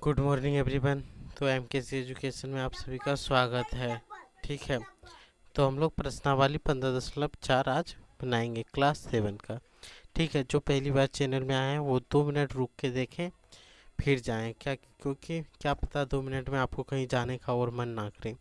Good morning everyone. तो MKC education में आप सभी का स्वागत है। ठीक है, तो हम लोग प्रश्नावली 15.4 आज बनाएंगे क्लास 7 का। ठीक है, जो पहली बार चैनल में आए हैं वो 2 मिनट रुक के देखें फिर जाएं, क्या क्योंकि क्या पता 2 मिनट में आपको कहीं जाने का और मन ना करे।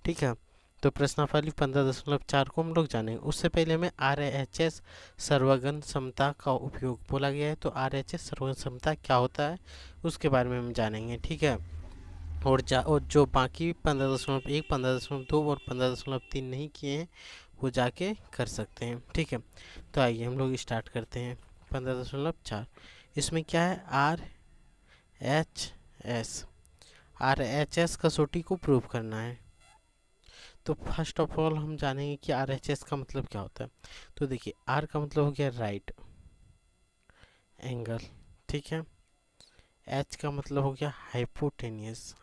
ठीक है, तो प्रश्नावली 15.4 को हम लोग जानेंगे। उससे पहले हमें RHS सर्वगन समता का उपयोग बोला गया है, तो RHS सर्वगन समता क्या होता है उसके बारे में हम जानेंगे। ठीक है, और जो बाकी 15.1, 15.2 और 15.3 नहीं किए हैं वो जाके कर सकते हैं। ठीक है, तो आइए हम लोग स्टार्ट करते हैं। 15.4 इसमें क्या है? RHS कसौटी को प्रूव करना है। तो फर्स्ट ऑफ ऑल हम जानेंगे कि RHS का मतलब क्या होता है। तो देखिए, R का मतलब हो गया राइट एंगल। ठीक है, H का मतलब हो गया हाइपोटेनियस,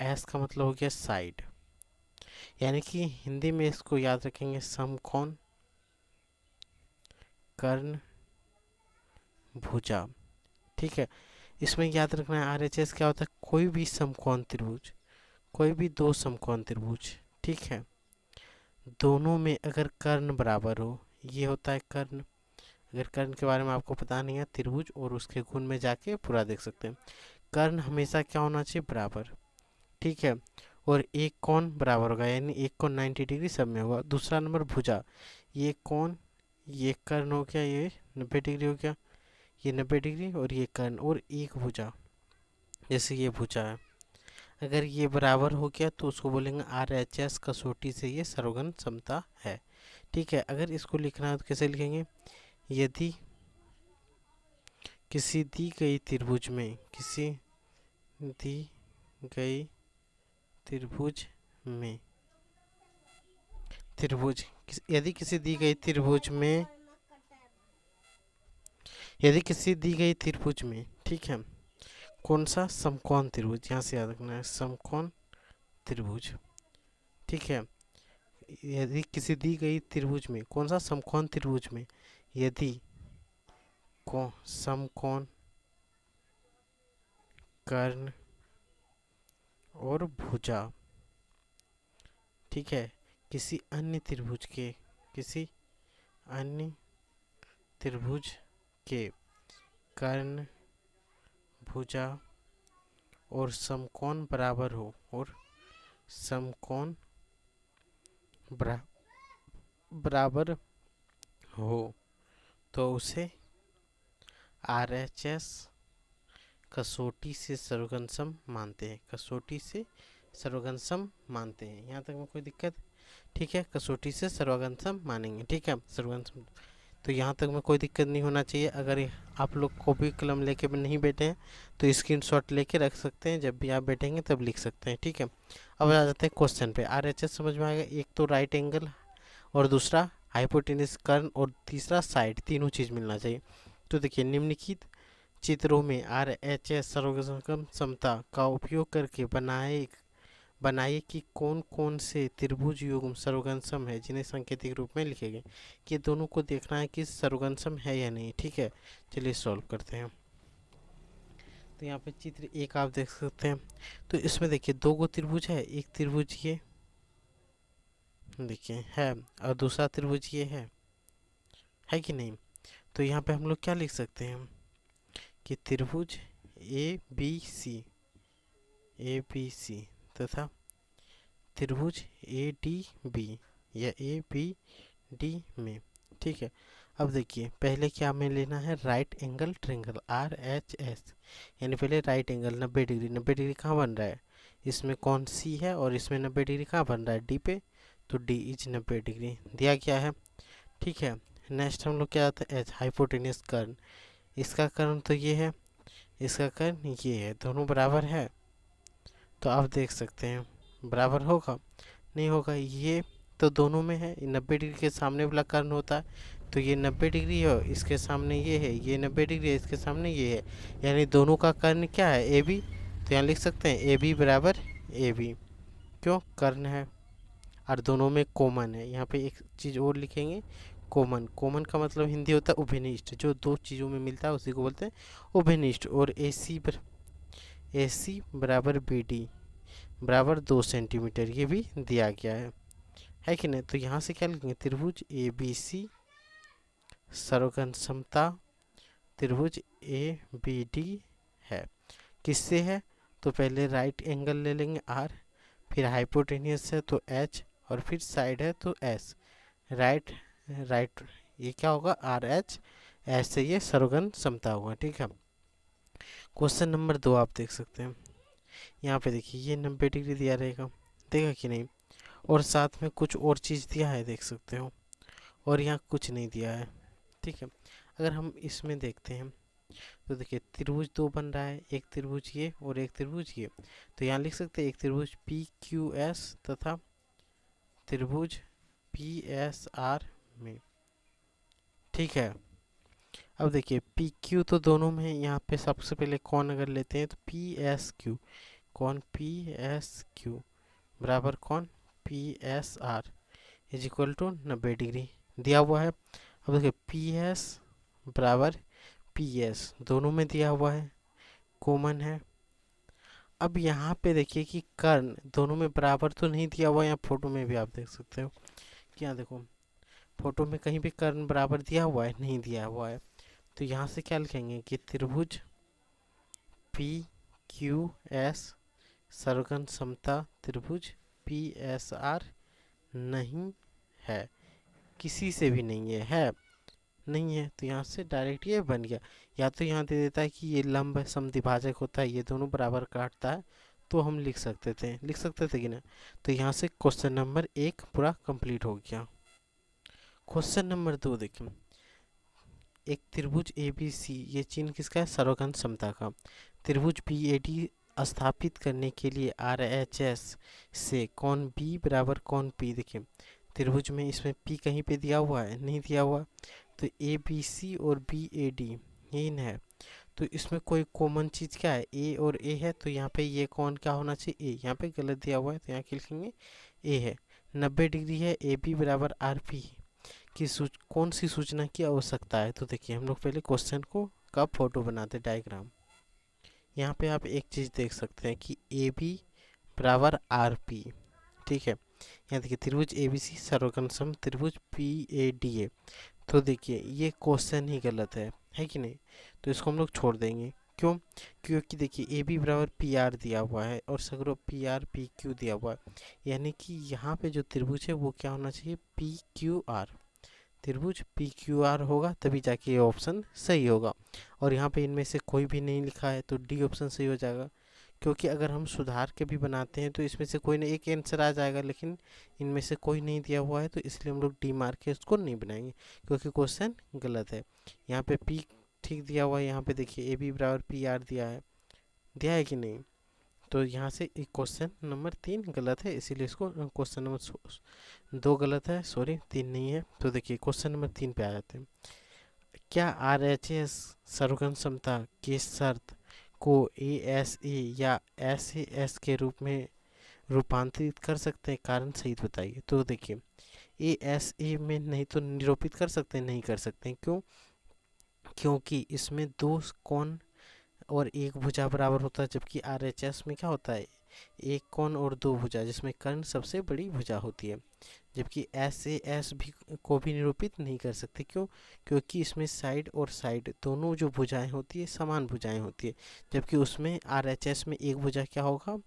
एस का मतलब हो गया साइड। यानी कि हिंदी में इसको याद रखेंगे समकोण, कर्ण, भुजा। ठीक है, इसमें याद रखना है RHS क्या होता है? कोई भी समकोण त्रिभुज, कोई भी दो समकोण त्रिभुज, ठीक है, दोनों में अगर कर्ण बराबर हो, ये होता है कर्ण। अगर कर्ण के बारे में आपको पता नहीं है, त्रिभुज और उसके गुण में जाके पूरा देख सकते हैं। कर्ण हमेशा क्या होना चाहिए? बराबर। ठीक है, और एक कोण बराबर होगा, यानी एक कोण 90 डिग्री सब में होगा। दूसरा नंबर भुजा, ये कोण, ये कर्ण हो गया, ये 90 डिग्री हो गया, ये 90 डिग्री और ये कर्ण, और एक भुजा, जैसे ये भुजा है, अगर ये बराबर हो गया तो उसको बोलेंगे RHS कसौटी से ये सर्वगन समता है। ठीक है, अगर इसको लिखना है तो कैसे लिखेंगे? यदि किसी दी गई त्रिभुज में, किसी दी गई त्रिभुज में, यदि किसी दी गई त्रिभुज में, यदि किसी दी गई त्रिभुज में, ठीक है, कौन सा? समकोण त्रिभुज, यहाँ से याद रखना है समकोण त्रिभुज। ठीक है, यदि किसी दी गई त्रिभुज में, कौन सा? समकोण त्रिभुज में, यदि समकोण, कर्ण और भुजा, ठीक है, किसी अन्य त्रिभुज के, किसी अन्य त्रिभुज के कर्ण, भुजा और समकोण बराबर हो, और समकोण बराबर हो, तो उसे RHS कसौटी से सर्वगन सम मानते हैं। कसौटी से सर्वगन सम मानते हैं। यहाँ तक में कोई दिक्कत? ठीक है, कसौटी से सर्वगन सम मानेंगे। ठीक है, सर्वगन सम, तो यहाँ तक में कोई दिक्कत नहीं होना चाहिए। अगर आप लोग कॉपी कलम लेके भी नहीं बैठे हैं तो स्क्रीनशॉट लेके रख सकते हैं, जब भी आप बैठेंगे तब लिख सकते हैं। ठीक है, अब आ जाते हैं क्वेश्चन पे। RHS समझ में आएगा, एक तो राइट एंगल और दूसरा हाइपोटेनस, कर्ण और तीसरा साइड, तीनों चीज़ मिलना चाहिए। तो देखिए, निम्नलिखित चित्रों में RHS सर्वसम समता का उपयोग करके बनाइए कि कौन कौन से त्रिभुज युग्म सर्वगन सम है, जिन्हें सांकेतिक रूप में लिखेंगे। कि दोनों को देखना है कि सर्वगन सम है या नहीं। ठीक है, चलिए सॉल्व करते हैं। तो यहाँ पे चित्र एक आप देख सकते हैं। तो इसमें देखिए, दो गो त्रिभुज है, एक त्रिभुज ये देखिए है और दूसरा त्रिभुज ये है कि नहीं? तो यहाँ पे हम लोग क्या लिख सकते हैं कि त्रिभुज ABC तथा त्रिभुज ADB या ABD में। ठीक है, अब देखिए, पहले क्या हमें लेना है? राइट एंगल ट्रायंगल RHS, यानी पहले राइट एंगल 90 डिग्री। 90 डिग्री कहाँ बन रहा है? इसमें कौन C है और इसमें 90 डिग्री कहाँ बन रहा है? D पे, तो D इज 90 डिग्री दिया गया है। ठीक है, नेक्स्ट हम लोग क्या आता है? H हाइपोटेनस कर्ण। इसका कर्ण तो ये है, इसका कर्ण ये है, दोनों बराबर है। तो आप देख सकते हैं बराबर होगा, नहीं होगा, ये तो दोनों में है। 90 डिग्री के सामने वाला कर्ण होता है, तो ये 90 डिग्री है, इसके सामने ये है, ये 90 डिग्री है, इसके सामने ये है, यानी दोनों का कर्ण क्या है? AB। तो यहाँ लिख सकते हैं AB बराबर AB, क्यों? कर्ण है और दोनों में कॉमन है। यहाँ पे एक चीज़ और लिखेंगे, कॉमन, कॉमन का मतलब हिंदी होता है उभयनिष्ठ, जो दो चीज़ों में मिलता है उसी को बोलते हैं उभयनिष्ठ। और ए सी बराबर बी डी बराबर 2 सेंटीमीटर, ये भी दिया गया है कि नहीं। तो यहाँ से क्या लिखेंगे, त्रिभुज ए बी सी सर्वघन समता त्रिभुज ए बी डी है। किससे है, तो पहले राइट एंगल ले लेंगे आर, फिर हाइपोटेनियस है तो एच, और फिर साइड है तो एस। राइट राइट ये क्या होगा, आर एच, ऐसे ये सर्वघन समता होगा। ठीक है, क्वेश्चन नंबर 2 आप देख सकते हैं। यहाँ पे देखिए ये 90 डिग्री दिया रहेगा, देखा कि नहीं, और साथ में कुछ और चीज़ दिया है देख सकते हो, और यहाँ कुछ नहीं दिया है। ठीक है, अगर हम इसमें देखते हैं तो देखिए त्रिभुज 2 बन रहा है, एक त्रिभुज ये और एक त्रिभुज ये। तो यहाँ लिख सकते हैं एक त्रिभुज पी क्यू एस तथा त्रिभुज पी एस आर में। ठीक है, अब देखिए पी क्यू तो दोनों में है, यहाँ पे सबसे पहले कौन अगर लेते हैं तो पी एस क्यू, कौन पी एस क्यू बराबर कौन P S R is equal to 90 degree दिया हुआ है। अब देखिए पी एस बराबर पी एस दोनों में दिया हुआ है, कॉमन है। अब यहाँ पे देखिए कि कर्ण दोनों में बराबर तो नहीं दिया हुआ, यहाँ फोटो में भी आप देख सकते हो कि यहाँ देखो फोटो में कहीं भी कर्ण बराबर दिया हुआ है, नहीं दिया हुआ है। तो यहाँ से क्या लिखेंगे कि त्रिभुज पी क्यू एस सर्वघन समता त्रिभुज पी एस आर नहीं है, किसी से भी नहीं है नहीं है। तो यहाँ से डायरेक्ट ये बन गया, या तो यहाँ दे देता है कि ये लंब समद्विभाजक होता है, ये दोनों बराबर काटता है, तो हम लिख सकते थे कि ना। तो यहाँ से क्वेश्चन नंबर 1 पूरा कंप्लीट हो गया। क्वेश्चन नंबर 2 देखें, एक त्रिभुज ए बी सी, ये चिन्ह किसका है, सर्वघन समता का। त्रिभुज बी ए डी स्थापित करने के लिए आर एच एस से कौन बी बराबर कौन पी। देखिए त्रिभुज में इसमें पी कहीं पे दिया हुआ है, नहीं दिया हुआ, तो ए बी सी और बी ए डी ये है। तो इसमें कोई कॉमन चीज़ क्या है, ए और ए है, तो यहाँ पे ये कौन क्या होना चाहिए, ए। यहाँ पे गलत दिया हुआ है तो यहाँ लिखेंगे ए है। 90 डिग्री है, ए बी बराबर आर पी की कौन सी सूचना की आवश्यकता है। तो देखिए हम लोग पहले क्वेश्चन को का फोटो बनाते डायग्राम। यहाँ पे आप एक चीज़ देख सकते हैं कि ए बी बराबर आर पी। ठीक है, यहाँ देखिए त्रिभुज ए बी सी सर्वघन सम त्रिभुज पी ए डी ए। तो देखिए ये क्वेश्चन ही गलत है कि नहीं। तो इसको हम लोग छोड़ देंगे, क्यों, क्योंकि देखिए ए बी बराबर पी आर दिया हुआ है और सगरो पी आर पी क्यू दिया हुआ है, यानी कि यहाँ पे जो त्रिभुज है वो क्या होना चाहिए, पी क्यू आर। त्रिभुज पी क्यू आर होगा तभी जाके ये ऑप्शन सही होगा। और यहाँ पे इनमें से कोई भी नहीं लिखा है तो डी ऑप्शन सही हो जाएगा, क्योंकि अगर हम सुधार के भी बनाते हैं तो इसमें से कोई ना एक आंसर आ जाएगा, लेकिन इनमें से कोई नहीं दिया हुआ है तो इसलिए हम लोग डी मार्क के उसको नहीं बनाएंगे, क्योंकि क्वेश्चन गलत है। यहाँ पे पी ठीक दिया हुआ है, यहाँ पे देखिए ए बी बराबर पी आर दिया है कि नहीं। तो यहाँ से क्वेश्चन नंबर 3 गलत है, इसीलिए इसको क्वेश्चन नंबर 2 गलत है, सॉरी 3 नहीं है। तो देखिए क्वेश्चन नंबर 3 पे आ जाते हैं। क्या आर एच एस सर्वघन समता की शर्त को ए एस ए या एस ए एस के रूप में रूपांतरित कर सकते हैं, कारण सहित बताइए। तो देखिए ए एस ए में नहीं तो निरूपित कर सकते हैं, नहीं कर सकते हैं, क्यों, क्योंकि इसमें दो कोण और एक भुजा बराबर होता है, जबकि आर एच एस में क्या होता है, एक कोण और दो भुजा, जिसमें कर्ण सबसे बड़ी भुजा होती है। जबकि एस ए एस भी को भी निरूपित नहीं कर सकते, क्यों, क्योंकि इसमें साइड और साइड दोनों जो भुजाएं होती है समान भुजाएं होती है, जबकि उसमें आर एच एस में एक भुजा क्या होगा,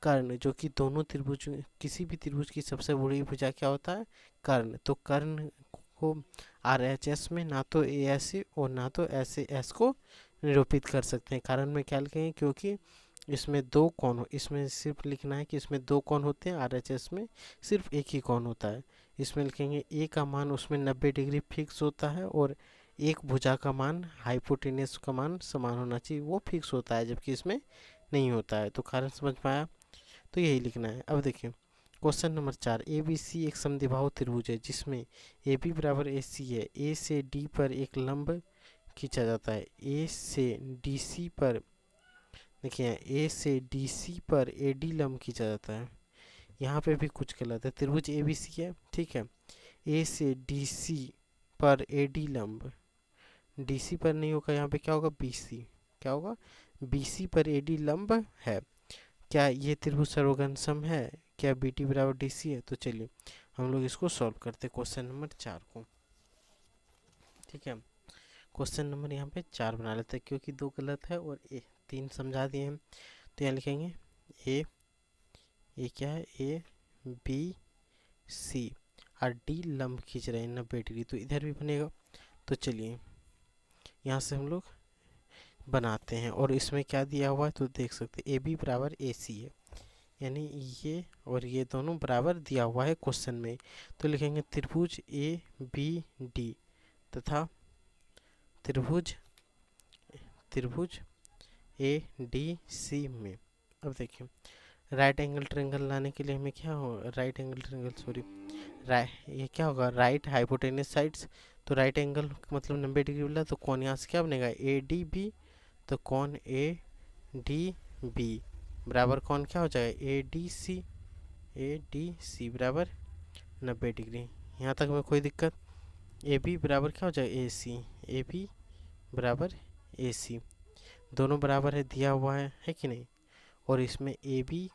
कर्ण, जो कि दोनों त्रिभुज किसी भी त्रिभुज की सबसे बड़ी भुजा क्या होता है, कर्ण। तो कर्ण को आर एच एस में ना तो ए एस ए और ना तो एस ए एस को निरूपित कर सकते हैं। कारण में क्या लिखेंगे, क्योंकि इसमें दो कोण हो, इसमें सिर्फ लिखना है कि इसमें दो कोण होते हैं, आरएचएस में सिर्फ एक ही कोण होता है। इसमें लिखेंगे ए का मान उसमें 90 डिग्री फिक्स होता है, और एक भुजा का मान हाइपोटेनस का मान समान होना चाहिए, वो फिक्स होता है, जबकि इसमें नहीं होता है। तो कारण समझ पाया, तो यही लिखना है। अब देखिए question number 4, A B C एक समद्विबाहु त्रिभुज है जिसमें ए बी बराबर ए सी है। ए से डी पर एक लंब खींचा जाता है, ए से डी सी पर, देखिए ए से डी सी पर ए डी लंब खींचा जाता है। यहाँ पे भी कुछ गलत है, त्रिभुज ए बी सी है, ठीक है, ए से डी सी पर AD लंब, DC पर नहीं होगा, यहाँ पे क्या होगा BC, क्या होगा BC पर AD लंब है। क्या ये त्रिभुज सर्वघन सम है? क्या BD बराबर DC है? तो चलिए हम लोग इसको सॉल्व करते हैं क्वेश्चन नंबर 4 को। ठीक है, क्वेश्चन नंबर यहाँ पे 4 बना लेते हैं क्योंकि 2 गलत है और 3 समझा दिए हैं। तो यहाँ लिखेंगे ए क्या है ABC और D लंब खींच रहे हैं 90 डिग्री, तो इधर भी बनेगा। तो चलिए यहाँ से हम लोग बनाते हैं और इसमें क्या दिया हुआ है तो देख सकते हैं AB बराबर AC है, यानी ये और ये दोनों बराबर दिया हुआ है क्वेश्चन में। तो लिखेंगे त्रिभुज ABD तथा त्रिभुज ADC में। अब देखिए राइट एंगल ट्रायंगल लाने के लिए हमें क्या हो, राइट एंगल ट्रायंगल सॉरी ये क्या होगा, राइट हाइपोटेनस साइड्स। तो राइट एंगल मतलब 90 डिग्री वाला, तो कौन यहाँ से क्या बनेगा ADB, तो कौन ADB बराबर कौन क्या हो जाएगा ADC बराबर 90 डिग्री। यहाँ तक में कोई दिक्कत? AB बराबर क्या हो जाएगा AB बराबर AC, दोनों बराबर है दिया हुआ है कि नहीं। और इसमें AB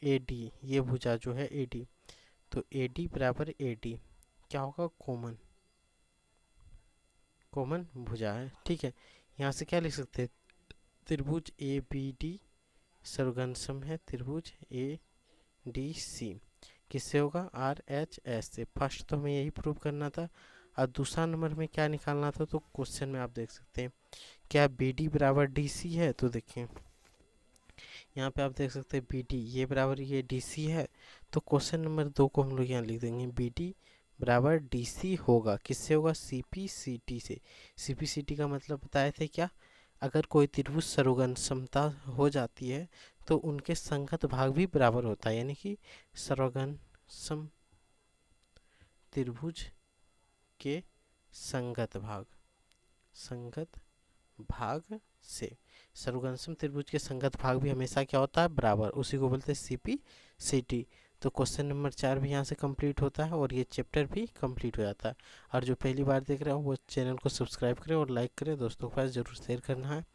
AD ये भुजा जो है AD, तो AD बराबर AD क्या होगा कॉमन भुजा है। ठीक है, यहाँ से क्या लिख सकते हैं, त्रिभुज ABD सर्वघन सम है त्रिभुज ADC, किससे होगा RHS से। फर्स्ट तो हमें यही प्रूव करना था और दूसरा नंबर में क्या निकालना था, तो क्वेश्चन में आप देख सकते हैं क्या BD बराबर DC है। तो देखिए यहाँ पे आप देख सकते हैं BD ये बराबर ये DC है, तो क्वेश्चन नंबर 2 को हम लोग यहाँ लिख देंगे BD बराबर DC होगा, किससे होगा CPCT से। CPCT का मतलब बताए थे क्या, अगर कोई त्रिभुज सर्वघन समता हो जाती है तो उनके संगत भाग भी बराबर होता है, यानी कि सर्वघन सम त्रिभुज के संगत भाग से, सर्वघन सम त्रिभुज के संगत भाग भी हमेशा क्या होता है बराबर, उसी को बोलते हैं CPCT। तो क्वेश्चन नंबर 4 भी यहाँ से कंप्लीट होता है और ये चैप्टर भी कंप्लीट हो जाता है। और जो पहली बार देख रहे हो वो चैनल को सब्सक्राइब करें और लाइक करें, दोस्तों के पास जरूर शेयर करना है।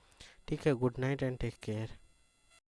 ठीक है, good night and take care.